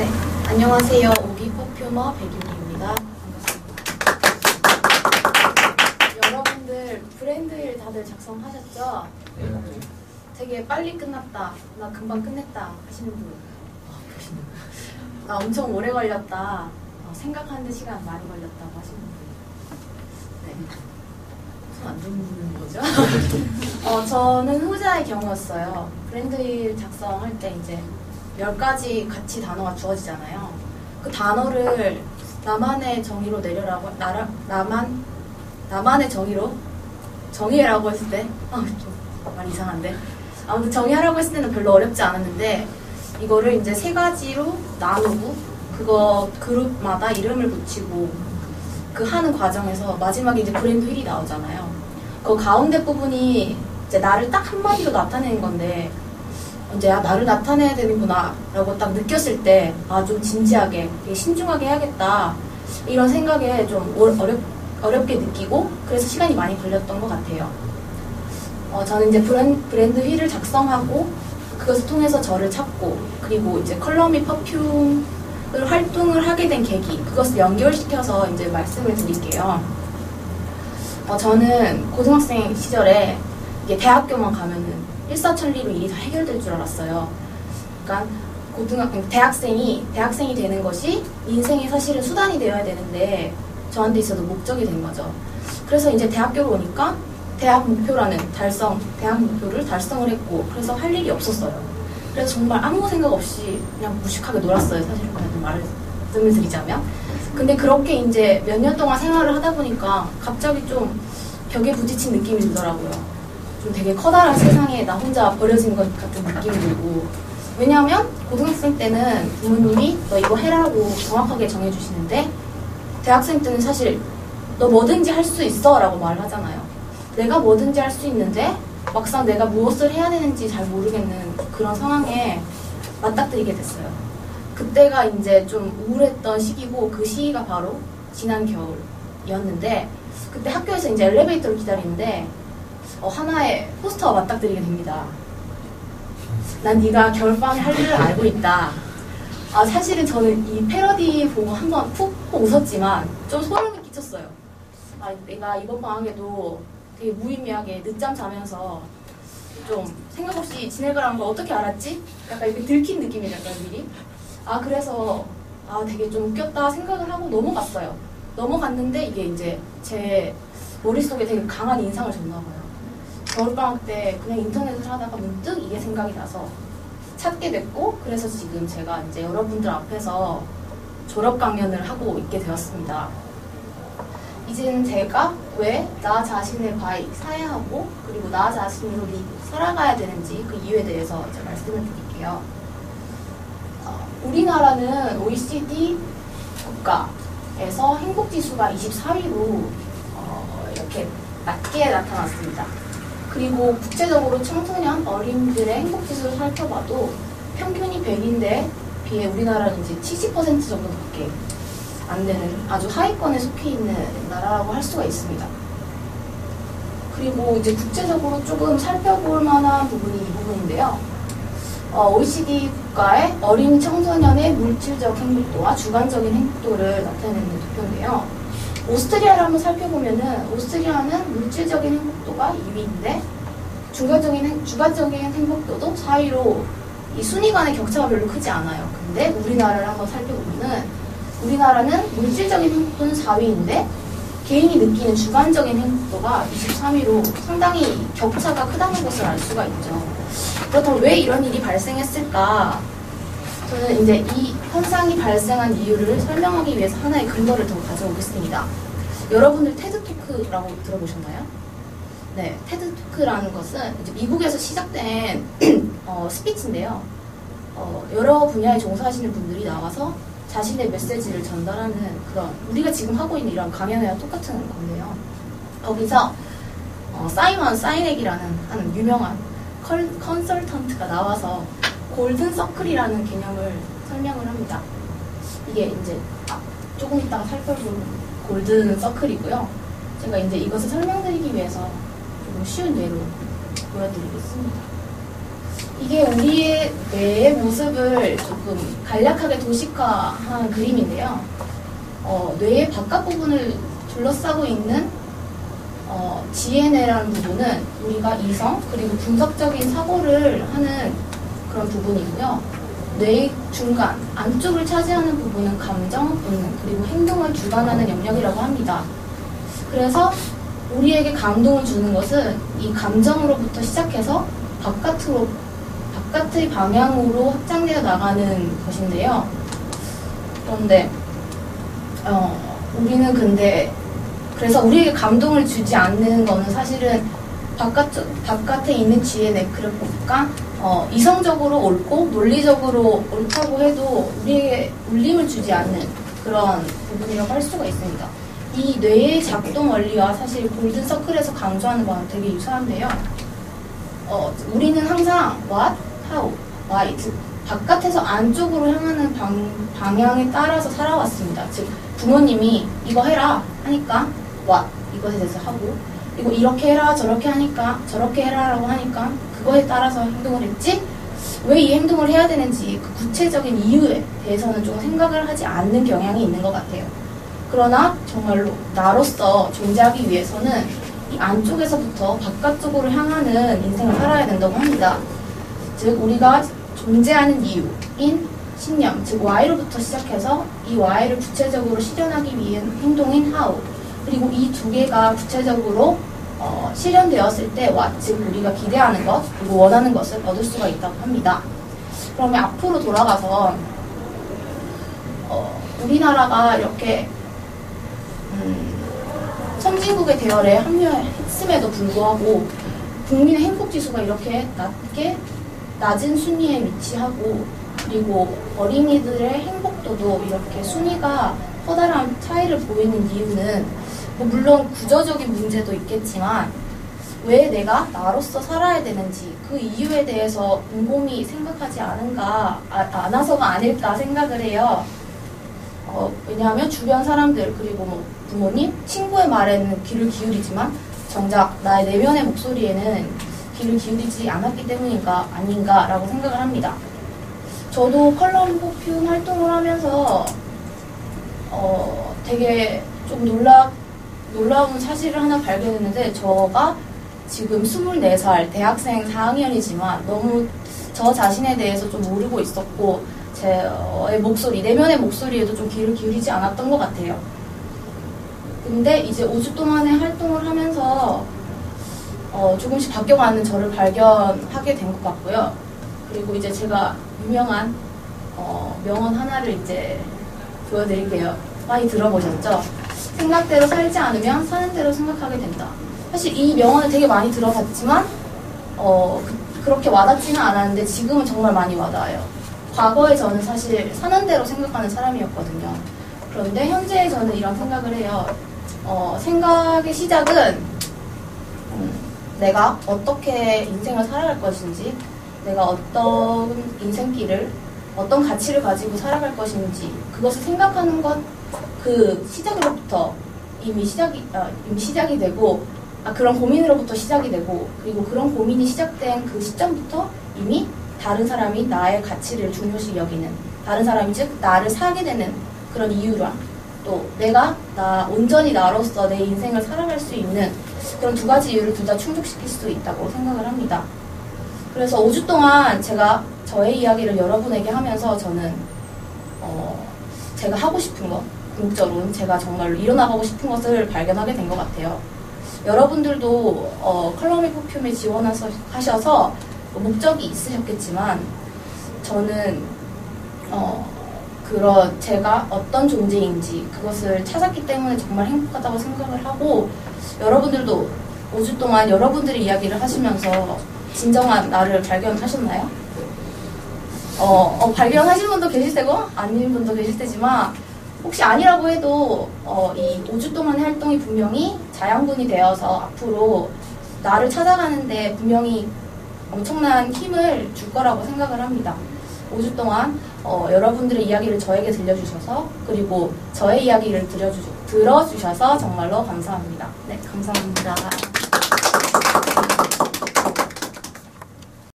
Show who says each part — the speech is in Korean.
Speaker 1: 네, 안녕하세요. 오기 퍼퓸머 백윤희입니다. 반갑습니다. 여러분들 브랜드일 다들 작성하셨죠?
Speaker 2: 네.
Speaker 1: 되게 빨리 끝났다, 나 금방 끝냈다 하시는 분. 나 엄청 오래 걸렸다, 생각하는데 시간 많이 걸렸다고 하시는 분. 네. 손 안 듣는 거죠? 저는 후자의 경우였어요. 브랜드일 작성할 때 이제 10가지 같이 단어가 주어지잖아요. 그 단어를 나만의 정의로 내려라고, 나만의 정의로? 정의라고 했을 때, 좀 말이 이상한데. 아무튼 정의하라고 했을 때는 별로 어렵지 않았는데, 이거를 이제 3가지로 나누고, 그거 그룹마다 이름을 붙이고, 그 하는 과정에서 마지막에 이제 브랜드 휠이 나오잖아요. 그 가운데 부분이 이제 나를 딱 한마디로 나타내는 건데, 이제 나를 나타내야 되는구나 라고 딱 느꼈을 때 좀 진지하게 신중하게 해야겠다 이런 생각에 좀 어렵게 느끼고 그래서 시간이 많이 걸렸던 것 같아요. 저는 이제 브랜드 휠을 작성하고 그것을 통해서 저를 찾고 그리고 이제 컬러 및 퍼퓸을 활동을 하게 된 계기 그것을 연결시켜서 이제 말씀을 드릴게요. 저는 고등학생 시절에 이게 대학교만 가면은 일사천리로 일이 다 해결될 줄 알았어요. 그러니까 대학생이 되는 것이 인생의 사실은 수단이 되어야 되는데 저한테 있어도 목적이 된 거죠. 그래서 이제 대학교로 오니까 대학 목표를 달성을 했고 그래서 할 일이 없었어요. 그래서 정말 아무 생각 없이 그냥 무식하게 놀았어요. 사실은 그냥 말씀을 드리자면. 근데 그렇게 이제 몇 년 동안 생활을 하다 보니까 갑자기 좀 벽에 부딪힌 느낌이 들더라고요. 좀 되게 커다란 세상에 나 혼자 버려진 것 같은 느낌이 들고 왜냐하면 고등학생 때는 부모님이 너 이거 해라고 정확하게 정해주시는데 대학생 때는 사실 너 뭐든지 할 수 있어 라고 말을 하잖아요. 내가 뭐든지 할 수 있는데 막상 내가 무엇을 해야 되는지 잘 모르겠는 그런 상황에 맞닥뜨리게 됐어요. 그때가 이제 좀 우울했던 시기고 그 시기가 바로 지난 겨울이었는데 그때 학교에서 이제 엘리베이터를 기다리는데 하나의 포스터와 맞닥뜨리게 됩니다. 난 네가 겨울방에 할 일을 알고 있다. 사실은 저는 이 패러디 보고 한번 푹 웃었지만 좀 소름이 끼쳤어요. 내가 이번 방학에도 되게 무의미하게 늦잠 자면서 좀 생각 없이 지낼 거라는 걸 어떻게 알았지? 약간 이렇게 들킨 느낌이랄까요, 미리. 그래서 되게 좀 웃겼다 생각을 하고 넘어갔어요. 넘어갔는데 이게 이제 제 머릿속에 되게 강한 인상을 줬나 봐요. 겨울방학 때 그냥 인터넷을 하다가 문득 이게 생각이 나서 찾게 됐고 그래서 지금 제가 이제 여러분들 앞에서 졸업 강연을 하고 있게 되었습니다. 이제는 제가 왜 나 자신을 사회하고 그리고 나 자신으로 살아가야 되는지 그 이유에 대해서 이제 말씀을 드릴게요. 우리나라는 OECD 국가에서 행복지수가 24위로 이렇게 낮게 나타났습니다. 그리고 국제적으로 청소년 어린이들의 행복지수를 살펴봐도 평균이 100인데 비해 우리나라는 이제 70% 정도밖에 안 되는 아주 하위권에 속해 있는 나라라고 할 수가 있습니다. 그리고 이제 국제적으로 조금 살펴볼 만한 부분이 이 부분인데요. OECD 국가의 어린 청소년의 물질적 행복도와 주관적인 행복도를 나타내는 도표인데요. 오스트리아를 한번 살펴보면은 오스트리아는 물질적인 행복도가 2위인데 주관적인 행복도도 4위로 이 순위 간의 격차가 별로 크지 않아요. 근데 우리나라를 한번 살펴보면은 우리나라는 물질적인 행복도는 4위인데 개인이 느끼는 주관적인 행복도가 23위로 상당히 격차가 크다는 것을 알 수가 있죠. 그렇다면 왜 이런 일이 발생했을까? 저는 이제 이 현상이 발생한 이유를 설명하기 위해서 하나의 근거를 더 가져오겠습니다. 여러분들 테드토크라고 들어보셨나요? 네, 테드토크라는 것은 이제 미국에서 시작된 스피치인데요. 여러 분야에 종사하시는 분들이 나와서 자신의 메시지를 전달하는 그런 우리가 지금 하고 있는 이런 강연회와 똑같은 건데요. 거기서 사이먼 사이넥이라는 한 유명한 컨설턴트가 나와서 골든 서클이라는 개념을 설명을 합니다. 이게 이제 조금 이따가 살펴볼 골든 서클이고요. 제가 이제 이것을 설명드리기 위해서 좀 쉬운 예로 보여드리겠습니다. 이게 우리의 뇌의 모습을 조금 간략하게 도식화한 그림인데요. 뇌의 바깥 부분을 둘러싸고 있는 GNA라는 부분은 우리가 이성 그리고 분석적인 사고를 하는 그런 부분이고요. 뇌의 중간 안쪽을 차지하는 부분은 감정, 본능 그리고 행동을 주관하는 영역이라고 합니다. 그래서 우리에게 감동을 주는 것은 이 감정으로부터 시작해서 바깥의 방향으로 확장되어 나가는 것인데요. 그런데 우리는 그래서 우리에게 감동을 주지 않는 거는 사실은 바깥에 있는 GNA, 그러니까 이성적으로 옳고 논리적으로 옳다고 해도 우리에게 울림을 주지 않는 그런 부분이라고 할 수가 있습니다. 이 뇌의 작동 원리와 사실 골든 서클에서 강조하는 바는 되게 유사한데요. 우리는 항상 what, how, why, 즉 바깥에서 안쪽으로 향하는 방향에 따라서 살아왔습니다. 즉 부모님이 이거 해라 하니까 what, 이것에 대해서 하고, 그리고 이렇게 해라 저렇게 하니까 저렇게 해라라고 하니까 그거에 따라서 행동을 했지, 왜 이 행동을 해야 되는지 그 구체적인 이유에 대해서는 좀 생각을 하지 않는 경향이 있는 것 같아요. 그러나 정말로 나로서 존재하기 위해서는 이 안쪽에서부터 바깥쪽으로 향하는 인생을 살아야 된다고 합니다. 즉 우리가 존재하는 이유인 신념, 즉 Y로부터 시작해서 이 Y를 구체적으로 실현하기 위한 행동인 How, 그리고 이 두 개가 구체적으로 실현되었을 때 What, 즉 우리가 기대하는 것, 그리고 원하는 것을 얻을 수가 있다고 합니다. 그러면 앞으로 돌아가서 우리나라가 이렇게 선진국의 대열에 합류했음에도 불구하고 국민의 행복지수가 이렇게 낮은 순위에 위치하고, 그리고 어린이들의 행복도도 이렇게 순위가 커다란 차이를 보이는 이유는 물론 구조적인 문제도 있겠지만 왜 내가 나로서 살아야 되는지 그 이유에 대해서 곰곰이 생각하지 않아서가 아닐까 생각을 해요. 왜냐하면 주변 사람들 그리고 부모님, 친구의 말에는 귀를 기울이지만 정작 나의 내면의 목소리에는 귀를 기울이지 않았기 때문인가 아닌가라고 생각을 합니다. 저도 컬럼 퍼퓸 활동을 하면서 되게 좀 놀라운 사실을 하나 발견했는데, 저가 지금 24살 대학생 4학년이지만 너무 저 자신에 대해서 좀 모르고 있었고 제 목소리, 내면의 목소리에도 좀 귀를 기울이지 않았던 것 같아요. 근데 이제 5주 동안의 활동을 하면서 조금씩 바뀌어가는 저를 발견하게 된 것 같고요. 그리고 이제 제가 유명한 명언 하나를 이제 보여드릴게요. 많이 들어보셨죠? 생각대로 살지 않으면 사는 대로 생각하게 된다. 사실 이 명언을 되게 많이 들어봤지만 그렇게 와닿지는 않았는데 지금은 정말 많이 와닿아요. 과거에 저는 사실 사는 대로 생각하는 사람이었거든요. 그런데 현재 저는 이런 생각을 해요. 생각의 시작은 내가 어떻게 인생을 살아갈 것인지, 내가 어떤 인생길을, 어떤 가치를 가지고 살아갈 것인지 그것을 생각하는 것, 그 시작으로부터 이미 시작이 되고, 그런 고민으로부터 시작이 되고, 그리고 그런 고민이 시작된 그 시점부터 이미 다른 사람이 나의 가치를 중요시 여기는, 다른 사람이 즉 나를 사게 되는 그런 이유랑, 또 내가 온전히 나로서 내 인생을 살아갈 수 있는 그런 두 가지 이유를 둘 다 충족시킬 수도 있다고 생각을 합니다. 그래서 5주 동안 제가 저의 이야기를 여러분에게 하면서 저는 제가 하고 싶은 것, 궁극적으로는 제가 정말로 이뤄나가고 싶은 것을 발견하게 된 것 같아요. 여러분들도 컬러미 퍼퓸에 지원하셔서 목적이 있으셨겠지만, 저는 제가 어떤 존재인지 그것을 찾았기 때문에 정말 행복하다고 생각을 하고, 여러분들도 5주 동안 여러분들의 이야기를 하시면서 진정한 나를 발견하셨나요? 발견하신 분도 계실 테고 아닌 분도 계실 테지만, 혹시 아니라고 해도 이 5주 동안의 활동이 분명히 자양분이 되어서 앞으로 나를 찾아가는데 분명히 엄청난 힘을 줄 거라고 생각을 합니다. 5주 동안 여러분들의 이야기를 저에게 들려주셔서, 그리고 저의 이야기를 들어주셔서 정말로 감사합니다. 네, 감사합니다.